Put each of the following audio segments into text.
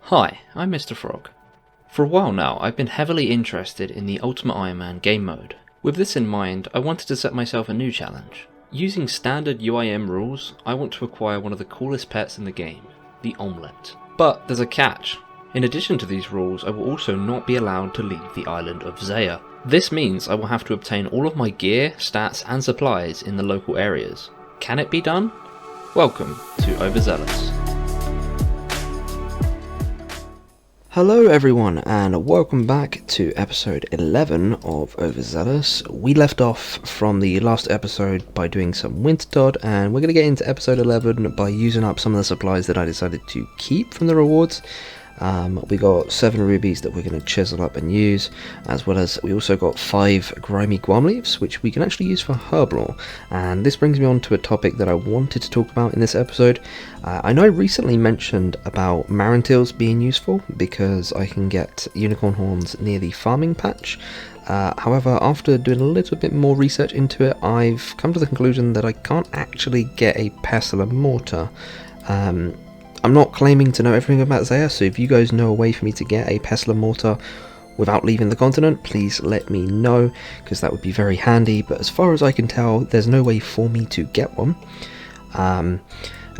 Hi, I'm Mr. Frog. For a while now, I've been heavily interested in the Ultimate Iron Man game mode. With this in mind, I wanted to set myself a new challenge. Using standard UIM rules, I want to acquire one of the coolest pets in the game, the Olmlet. But there's a catch. In addition to these rules, I will also not be allowed to leave the island of Zeah. This means I will have to obtain all of my gear, stats and supplies in the local areas. Can it be done? Welcome to Overzealous. Hello everyone and welcome back to episode 11 of Overzealous. We left off from the last episode by doing some Wintertodt, and we're going to get into episode 11 by using up some of the supplies that I decided to keep from the rewards. We got 7 rubies that we're going to chisel up and use, as well as we also got 5 grimy guam leaves, which we can actually use for herb lore. And this brings me on to a topic that I wanted to talk about in this episode. I know I recently mentioned about Marrentills being useful because I can get unicorn horns near the farming patch. However, after doing a little bit more research into it, I've come to the conclusion that I can't actually get a pestle and mortar. I'm not claiming to know everything about Zeah, so if you guys know a way for me to get a pestle and mortar without leaving the continent, please let me know, because that would be very handy. But as far as I can tell, there's no way for me to get one.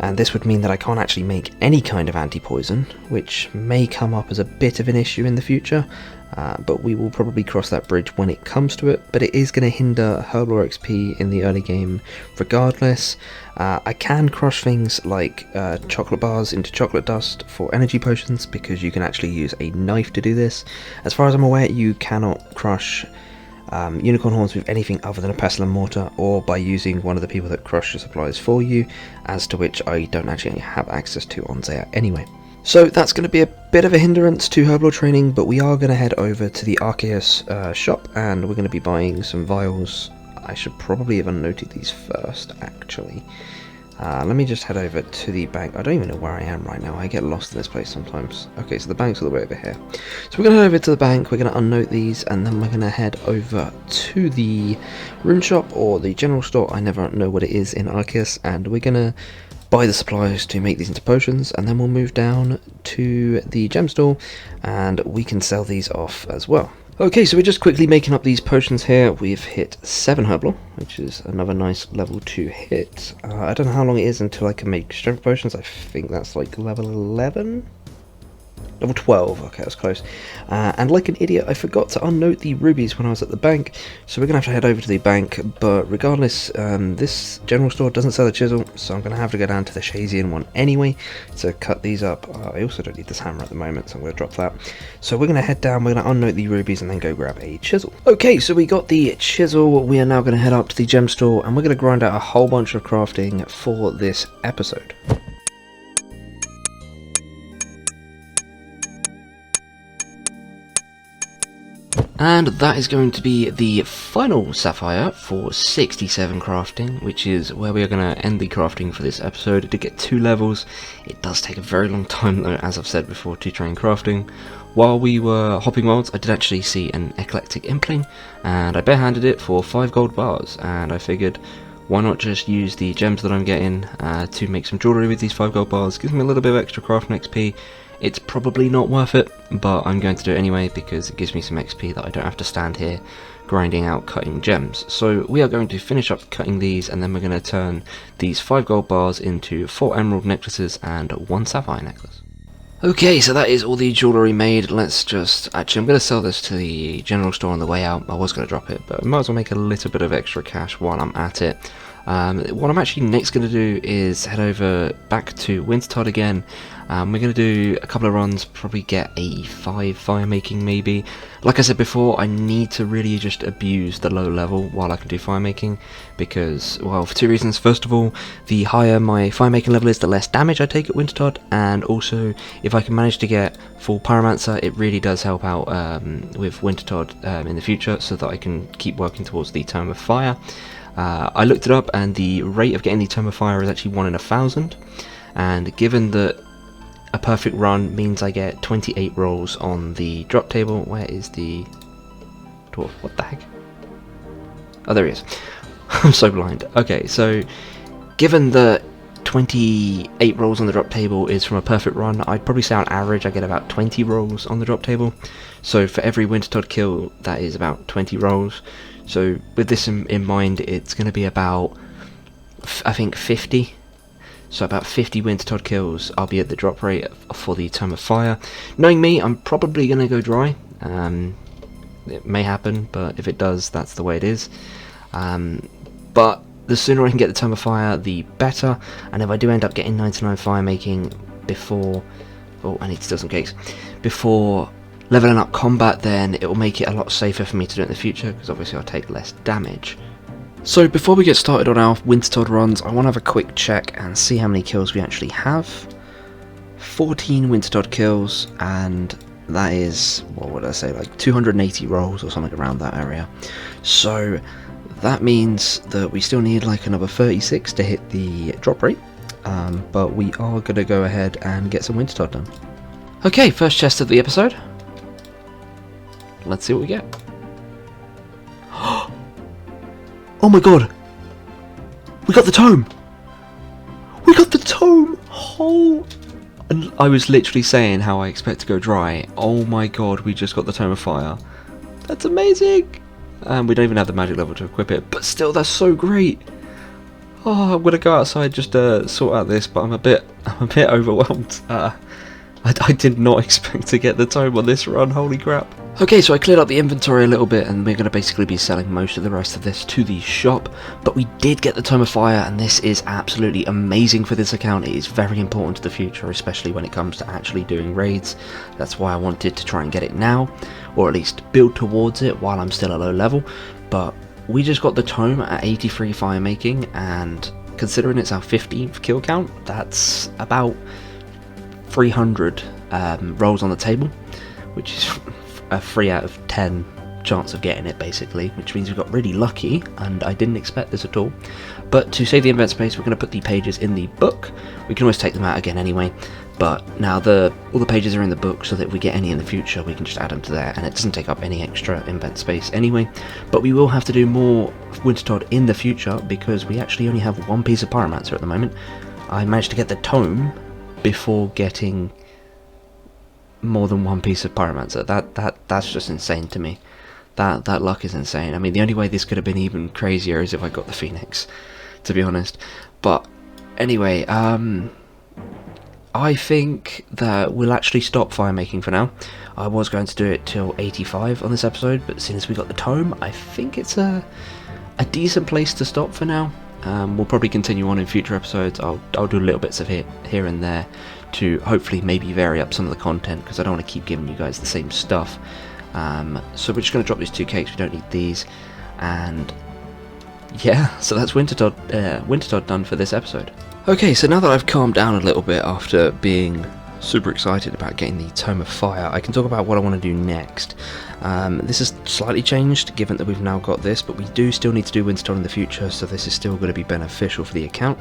And this would mean that I can't actually make any kind of anti-poison, which may come up as a bit of an issue in the future. But we will probably cross that bridge when it comes to it. But it is going to hinder herb lore XP in the early game regardless. I can crush things like chocolate bars into chocolate dust for energy potions, because you can actually use a knife to do this. As far as I'm aware, you cannot crush unicorn horns with anything other than a pestle and mortar, or by using one of the people that crush your supplies for you, as to which I don't actually have access to on Zeah anyway. So that's going to be a bit of a hindrance to herb lore training, but we are going to head over to the Arceus shop, and we're going to be buying some vials. I should probably have unnoted these first, actually. Let me just head over to the bank. I don't even know where I am right now. I get lost in this place sometimes. Okay, so the bank's all the way over here. So we're going to head over to the bank, we're going to unnote these, and then we're going to head over to the rune shop, or the general store. I never know what it is in Arceus, and we're going to buy the supplies to make these into potions, and then we'll move down to the gem store, and we can sell these off as well. Okay, so we're just quickly making up these potions here. We've hit 7 herb lore, which is another nice level 2 hit. I don't know how long it is until I can make strength potions. I think that's like level 11? Level 12, okay, that's close. And like an idiot, I forgot to unnote the rubies when I was at the bank, so we're going to have to head over to the bank. But regardless, this general store doesn't sell a chisel, so I'm going to have to go down to the Shazian one anyway to cut these up. I also don't need this hammer at the moment, so I'm going to drop that. So we're going to head down, we're going to unnote the rubies, and then go grab a chisel. Okay, so we got the chisel. We are now going to head up to the gem store, and we're going to grind out a whole bunch of crafting for this episode. And that is going to be the final sapphire for 67 crafting, which is where we are going to end the crafting for this episode. To get 2 levels, it does take a very long time though, as I've said before, to train crafting. While we were hopping worlds, I did actually see an eclectic impling, and I barehanded it for 5 gold bars, and I figured, why not just use the gems that I'm getting to make some jewellery with these 5 gold bars. Gives me a little bit of extra crafting XP. It's probably not worth it, but I'm going to do it anyway because it gives me some XP that I don't have to stand here grinding out cutting gems. So we are going to finish up cutting these, and then we're going to turn these 5 gold bars into 4 emerald necklaces and 1 sapphire necklace. Okay, so that is all the jewellery made. Let's just... Actually, I'm going to sell this to the general store on the way out. I was going to drop it, but I might as well make a little bit of extra cash while I'm at it. What I'm actually next going to do is head over back to Wintertodt again. We're going to do a couple of runs, probably get a 5 fire making maybe. Like I said before, I need to really just abuse the low level while I can do fire making, because, well, for 2 reasons. First of all, the higher my fire making level is, the less damage I take at Wintertodt, and also if I can manage to get full pyromancer, it really does help out with Wintertodt in the future, so that I can keep working towards the Tome of Fire. I looked it up, and the rate of getting the Tome of Fire is actually 1 in 1,000, and given that a perfect run means I get 28 rolls on the drop table. Where is the dwarf? What the heck? Oh, there he is. I'm so blind. Okay, so given that 28 rolls on the drop table is from a perfect run. I'd probably say on average I get about 20 rolls on the drop table. So for every Wintertodt kill, that is about 20 rolls. So with this in mind, it's going to be about, I think, 50. So about 50 Wintertodt kills I'll be at the drop rate for the Tome of Fire. Knowing me, I'm probably going to go dry. It may happen, but if it does, that's the way it is. But the sooner I can get the Tome of Fire, the better. And if I do end up getting 99 fire making before... Oh, I need to do some cakes. Before leveling up combat, then it will make it a lot safer for me to do it in the future, because obviously I'll take less damage. So before we get started on our Wintertodt runs, I want to have a quick check and see how many kills we actually have. 14 Wintertodt kills, and that is, what would I say, like 280 rolls or something around that area. So that means that we still need like another 36 to hit the drop rate, but we are going to go ahead and get some Wintertodt done. Okay, first chest of the episode. Let's see what we get. Oh my god! We got the tome! We got the tome! Oh! And I was literally saying how I expect to go dry. Oh my god, we just got the Tome of Fire. That's amazing! And we don't even have the magic level to equip it, but still, that's so great! Oh, I'm gonna go outside just to sort out this, but I'm a bit overwhelmed. I did not expect to get the tome on this run, holy crap. Okay, so I cleared up the inventory a little bit, and we're going to basically be selling most of the rest of this to the shop, but we did get the Tome of Fire, and this is absolutely amazing for this account. It is very important to the future, especially when it comes to actually doing raids. That's why I wanted to try and get it now, or at least build towards it while I'm still at low level, but we just got the tome at 83 fire making, and considering it's our 15th kill count, that's about 300 rolls on the table, which is a 3 out of 10 chance of getting it basically, which means we got really lucky, and I didn't expect this at all. But to save the event space, we're going to put the pages in the book. We can always take them out again anyway, but now all the pages are in the book, so that if we get any in the future we can just add them to there, and it doesn't take up any extra event space anyway. But we will have to do more Wintertodt in the future, because we actually only have one piece of Pyromancer at the moment. I managed to get the tome before getting more than one piece of Pyromancer. That's just insane to me. That luck is insane. I mean, the only way this could have been even crazier is if I got the Phoenix, to be honest. But anyway, I think that we'll actually stop fire making for now. I was going to do it till 85 on this episode, but since we got the tome, I think it's a decent place to stop for now. We'll probably continue on in future episodes. I'll do little bits of here and there to hopefully maybe vary up some of the content, because I don't want to keep giving you guys the same stuff. So we're just going to drop these 2 cakes, we don't need these, and yeah, so that's Wintertodt done for this episode. Okay, so now that I've calmed down a little bit after being super excited about getting the Tome of Fire, I can talk about what I want to do next. This has slightly changed given that we've now got this, but we do still need to do Wintertodt in the future, so this is still going to be beneficial for the account.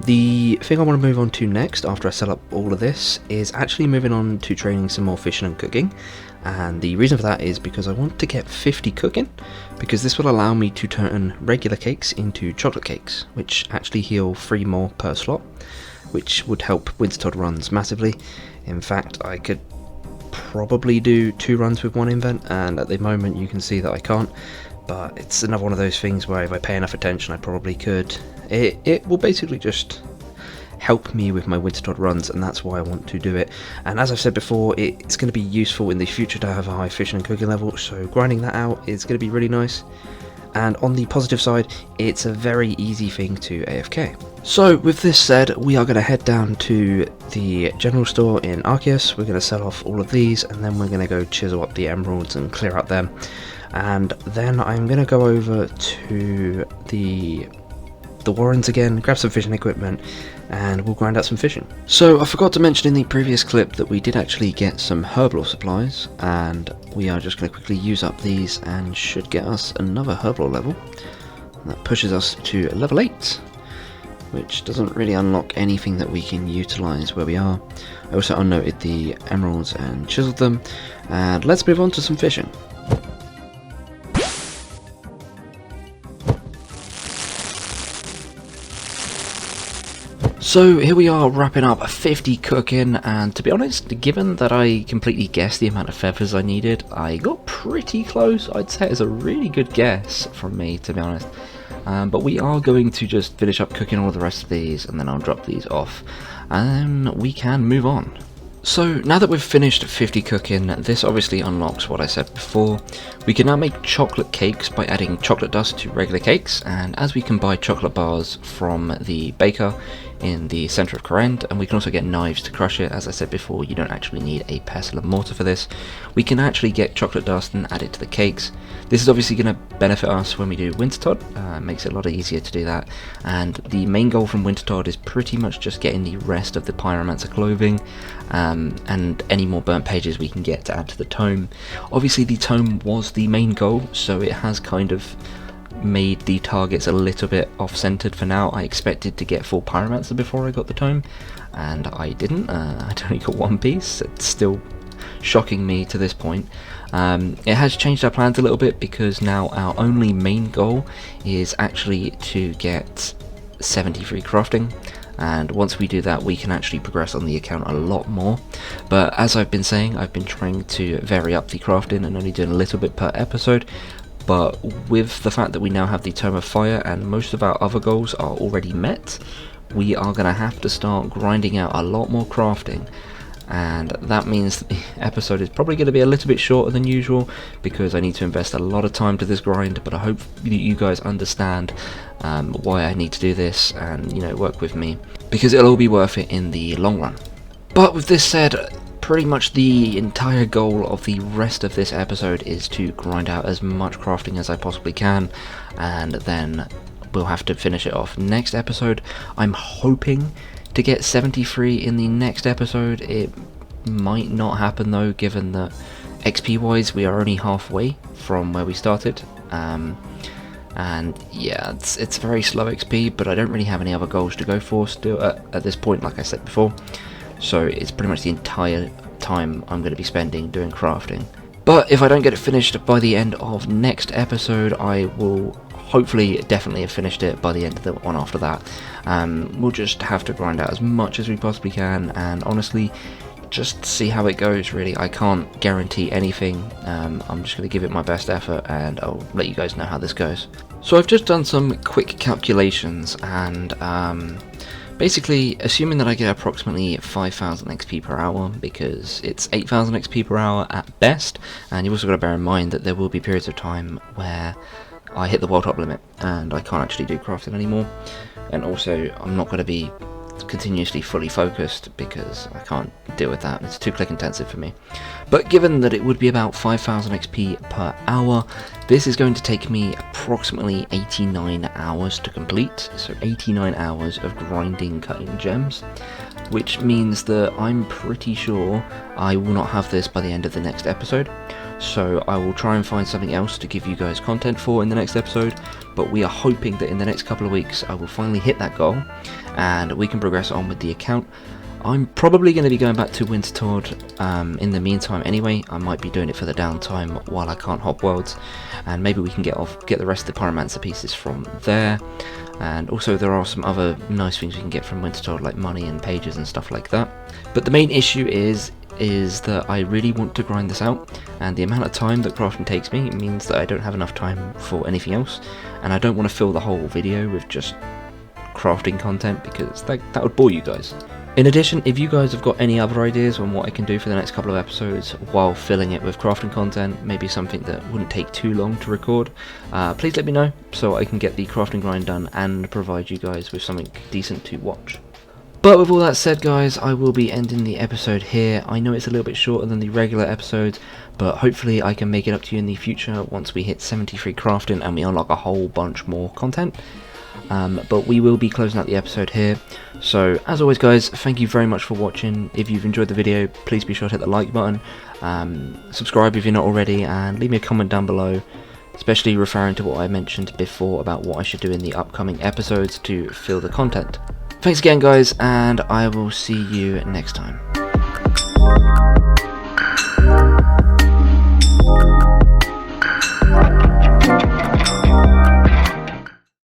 The thing I want to move on to next, after I set up all of this, is actually moving on to training some more fishing and cooking. And the reason for that is because I want to get 50 cooking, because this will allow me to turn regular cakes into chocolate cakes, which actually heal 3 more per slot, which would help Wintertodt runs massively. In fact, I could probably do 2 runs with 1 invent, and at the moment you can see that I can't, but it's another one of those things where if I pay enough attention I probably could. It will basically just help me with my Wintertodt runs, and that's why I want to do it. And as I've said before, it's going to be useful in the future to have a high fishing and cooking level, so grinding that out is going to be really nice. And on the positive side, it's a very easy thing to AFK. So with this said, we are going to head down to the general store in Arceus. We're going to sell off all of these, and then we're going to go chisel up the emeralds and clear out them. And then I'm going to go over to the Warrens again, grab some fishing equipment, and we'll grind out some fishing. So I forgot to mention in the previous clip that we did actually get some herblore supplies, and we are just going to quickly use up these and should get us another herblore level. And that pushes us to level 8, which doesn't really unlock anything that we can utilise where we are. I also unnoted the emeralds and chiseled them, and let's move on to some fishing. So here we are wrapping up 50 cooking, and to be honest, given that I completely guessed the amount of feathers I needed, I got pretty close. I'd say it's a really good guess from me, to be honest. But we are going to just finish up cooking all the rest of these, and then I'll drop these off, and we can move on. So now that we've finished 50 cooking, this obviously unlocks what I said before. We can now make chocolate cakes by adding chocolate dust to regular cakes, and as we can buy chocolate bars from the baker in the centre of Corrend, and we can also get knives to crush it. As I said before, you don't actually need a pestle and mortar for this. We can actually get chocolate dust and add it to the cakes. This is obviously going to benefit us when we do Wintertod, makes it a lot easier to do that, and the main goal from Wintertod is pretty much just getting the rest of the Pyromancer clothing, and any more burnt pages we can get to add to the tome. Obviously the tome was the main goal, so it has kind of made the targets a little bit off-centered for now. I expected to get full Pyromancer before I got the tome, and I didn't. I'd only got one piece. It's still shocking me to this point. It has changed our plans a little bit, because now our only main goal is actually to get 70 free crafting, and once we do that we can actually progress on the account a lot more. But as I've been saying, I've been trying to vary up the crafting and only doing a little bit per episode. But with the fact that we now have the Tome of Fire and most of our other goals are already met, we are going to have to start grinding out a lot more crafting, and that means that the episode is probably going to be a little bit shorter than usual, because I need to invest a lot of time to this grind. But I hope you guys understand why I need to do this, and work with me, because it'll all be worth it in the long run. But with this said, pretty much the entire goal of the rest of this episode is to grind out as much crafting as I possibly can, and then we'll have to finish it off next episode. I'm hoping to get 73 in the next episode. It might not happen though, given that XP wise we are only halfway from where we started, and yeah, it's very slow XP, but I don't really have any other goals to go for still at this point, like I said before. So it's pretty much the entire time I'm going to be spending doing crafting. But if I don't get it finished by the end of next episode, I will hopefully definitely have finished it by the end of the one after that. We'll just have to grind out as much as we possibly can, and honestly just see how it goes. Really, I can't guarantee anything. I'm just going to give it my best effort, and I'll let you guys know how this goes. So I've just done some quick calculations, and basically, assuming that I get approximately 5,000 XP per hour, because it's 8,000 XP per hour at best, and you've also got to bear in mind that there will be periods of time where I hit the world top limit and I can't actually do crafting anymore, and also I'm not going to be continuously fully focused because I can't deal with that. It's too click intensive for me. But given that it would be about 5,000 XP per hour, this is going to take me approximately 89 hours to complete. So 89 hours of grinding, cutting gems, which means that I'm pretty sure I will not have this by the end of the next episode. So I will try and find something else to give you guys content for in the next episode, but we are hoping that in the next couple of weeks I will finally hit that goal and we can progress on with the account. I'm probably going to be going back to Wintertod in the meantime anyway. I might be doing it for the downtime while I can't hop worlds, and maybe we can get the rest of the Pyromancer pieces from there. And also there are some other nice things we can get from Wintertod, like money and pages and stuff like that. But the main issue is that I really want to grind this out, and the amount of time that crafting takes me means that I don't have enough time for anything else, and I don't want to fill the whole video with just crafting content, because that would bore you guys. In addition, if you guys have got any other ideas on what I can do for the next couple of episodes while filling it with crafting content, maybe something that wouldn't take too long to record, please let me know so I can get the crafting grind done and provide you guys with something decent to watch. But with all that said, guys, I will be ending the episode here. I know it's a little bit shorter than the regular episodes, but hopefully I can make it up to you in the future once we hit 73 crafting and we unlock a whole bunch more content. But we will be closing out the episode here. So as always, guys, thank you very much for watching. If you've enjoyed the video, please be sure to hit the like button, subscribe if you're not already, and leave me a comment down below, especially referring to what I mentioned before about what I should do in the upcoming episodes to fill the content. Thanks again, guys, and I will see you next time.